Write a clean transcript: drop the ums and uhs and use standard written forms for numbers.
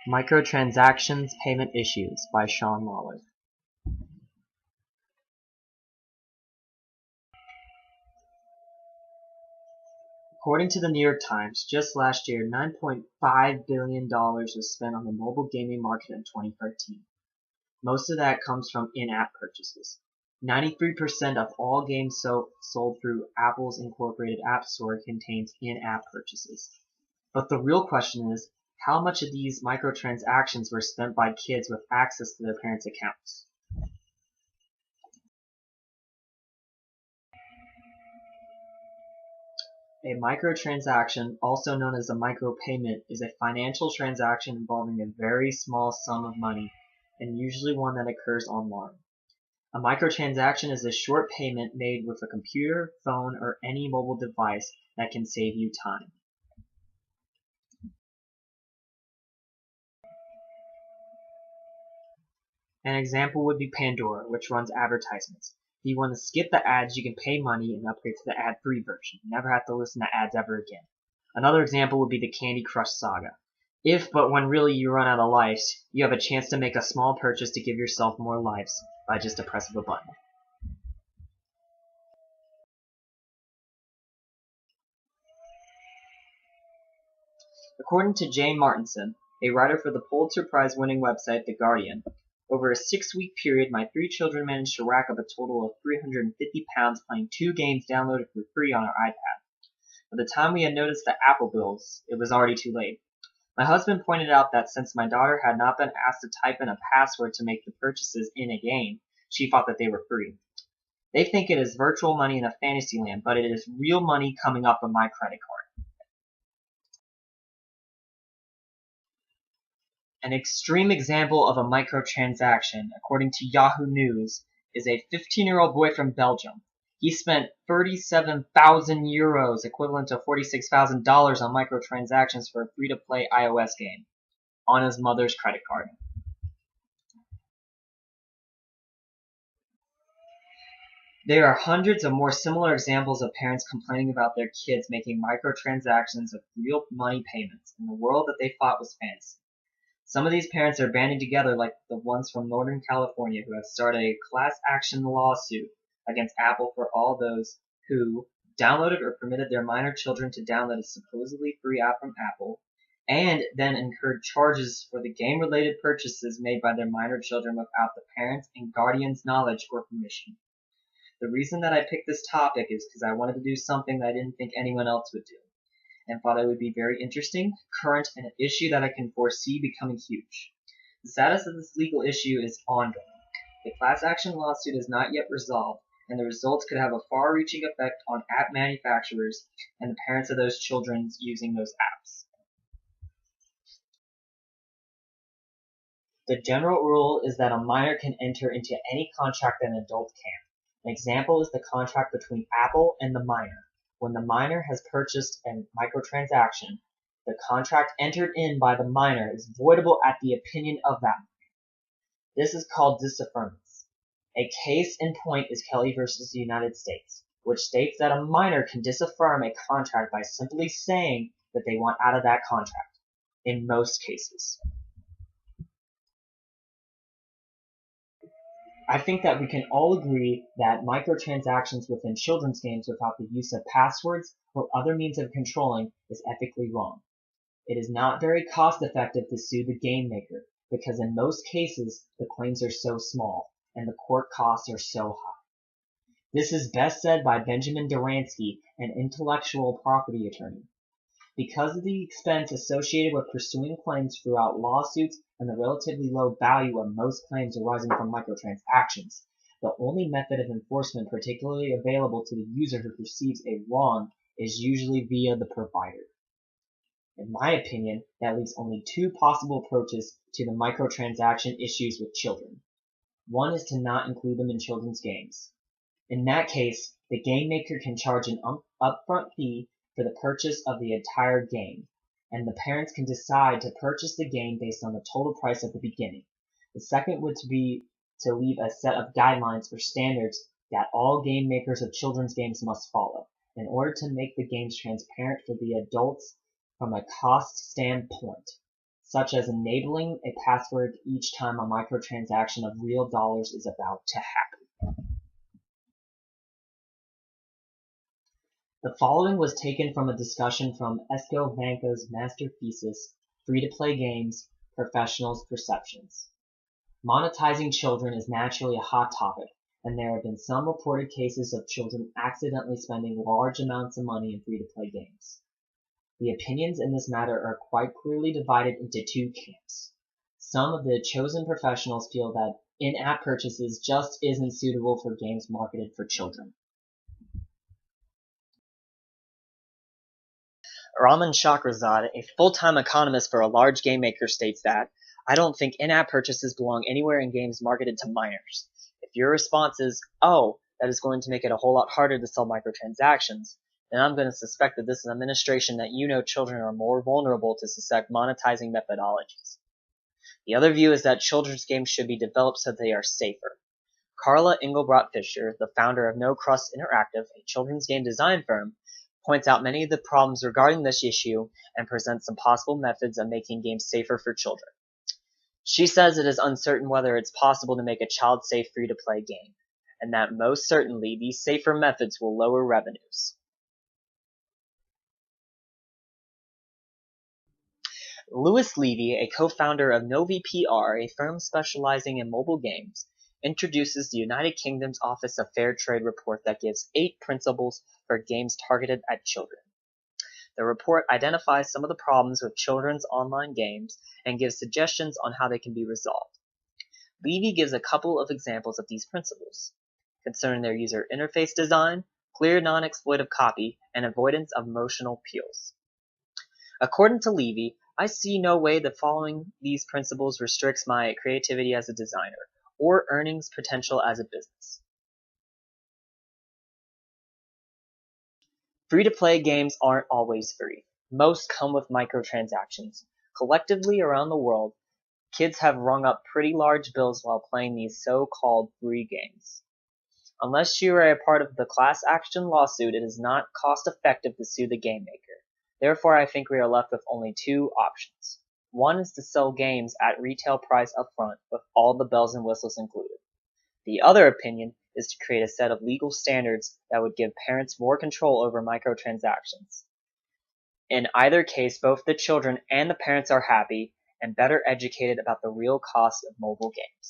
Microtransactions Payment Issues by Lawlor. According to the New York Times, just last year, $9.5 billion was spent on the mobile gaming market in 2013. Most of that comes from in-app purchases. 93% of all games sold through Apple's incorporated App Store contains in-app purchases. But the real question is, how much of these microtransactions were spent by kids with access to their parents' accounts? A microtransaction, also known as a micropayment, is a financial transaction involving a very small sum of money, and usually one that occurs online. A microtransaction is a short payment made with a computer, phone, or any mobile device that can save you time. An example would be Pandora, which runs advertisements. If you want to skip the ads, you can pay money and upgrade to the ad-free version. You never have to listen to ads ever again. Another example would be the Candy Crush saga. If but when really you run out of lives, you have a chance to make a small purchase to give yourself more lives by just a press of a button. According to Jane Martinson, a writer for the Pulitzer Prize-winning website The Guardian, over a 6-week period, my 3 children managed to rack up a total of 350 pounds playing 2 games downloaded for free on our iPad. By the time we had noticed the Apple bills, it was already too late. My husband pointed out that since my daughter had not been asked to type in a password to make the purchases in a game, she thought that they were free. They think it is virtual money in a fantasy land, but it is real money coming up on my credit card. An extreme example of a microtransaction, according to Yahoo News, is a 15-year-old boy from Belgium. He spent 37,000 euros, equivalent to $46,000, on microtransactions for a free-to-play iOS game, on his mother's credit card. There are hundreds of more similar examples of parents complaining about their kids making microtransactions of real money payments in a world that they thought was fantasy. Some of these parents are banding together like the ones from Northern California who have started a class action lawsuit against Apple for all those who downloaded or permitted their minor children to download a supposedly free app from Apple and then incurred charges for the game-related purchases made by their minor children without the parents' and guardians' knowledge or permission. The reason that I picked this topic is because I wanted to do something that I didn't think anyone else would do, and thought it would be very interesting, current, and an issue that I can foresee becoming huge. The status of this legal issue is ongoing. The class action lawsuit is not yet resolved, and the results could have a far-reaching effect on app manufacturers and the parents of those children using those apps. The general rule is that a minor can enter into any contract that an adult can. An example is the contract between Apple and the minor. When the minor has purchased a microtransaction, the contract entered in by the minor is voidable at the opinion of that minor. This is called disaffirmance. A case in point is Kelly versus the United States, which states that a minor can disaffirm a contract by simply saying that they want out of that contract, in most cases. I think that we can all agree that microtransactions within children's games without the use of passwords or other means of controlling is ethically wrong. It is not very cost-effective to sue the game maker because in most cases the claims are so small and the court costs are so high. This is best said by Benjamin Duransky, an intellectual property attorney. Because of the expense associated with pursuing claims throughout lawsuits and the relatively low value of most claims arising from microtransactions, the only method of enforcement particularly available to the user who perceives a wrong is usually via the provider. In my opinion, that leaves only 2 possible approaches to the microtransaction issues with children. One is to not include them in children's games. In that case, the game maker can charge an upfront fee for the purchase of the entire game, and the parents can decide to purchase the game based on the total price at the beginning. The second would be to leave a set of guidelines or standards that all game makers of children's games must follow, in order to make the games transparent for the adults from a cost standpoint. such as enabling a password each time a microtransaction of real dollars is about to happen. The following was taken from a discussion from Esko Vanko's master thesis, Free-to-Play Games, Professionals' Perceptions. Monetizing children is naturally a hot topic, and there have been some reported cases of children accidentally spending large amounts of money in free-to-play games. The opinions in this matter are quite clearly divided into two camps. Some of the chosen professionals feel that in-app purchases just isn't suitable for games marketed for children. Raman Shakrazad, a full-time economist for a large game maker, states that, "I don't think in-app purchases belong anywhere in games marketed to minors. If your response is, oh, that is going to make it a whole lot harder to sell microtransactions, then I'm going to suspect that this is an administration that you know children are more vulnerable to suspect monetizing methodologies." The other view is that children's games should be developed so they are safer. Carla Engelbrat Fischer, the founder of No Crust Interactive, a children's game design firm, points out many of the problems regarding this issue and presents some possible methods of making games safer for children. She says it is uncertain whether it's possible to make a child-safe free-to-play game, and that most certainly these safer methods will lower revenues. Louis Levy, a co-founder of NoviPR, a firm specializing in mobile games, introduces the United Kingdom's Office of Fair Trade report that gives 8 principles for games targeted at children. The report identifies some of the problems with children's online games and gives suggestions on how they can be resolved. Levy gives a couple of examples of these principles, concerning their user interface design, clear non-exploitive copy, and avoidance of emotional appeals. According to Levy, I see no way that following these principles restricts my creativity as a designer, or earnings potential as a business. Free-to-play games aren't always free. Most come with microtransactions. Collectively around the world, kids have rung up pretty large bills while playing these so-called free games. Unless you are a part of the class action lawsuit, it is not cost-effective to sue the game maker. Therefore, I think we are left with only 2 options. One is to sell games at retail price upfront with all the bells and whistles included. The other opinion is to create a set of legal standards that would give parents more control over microtransactions. In either case, both the children and the parents are happy and better educated about the real cost of mobile games.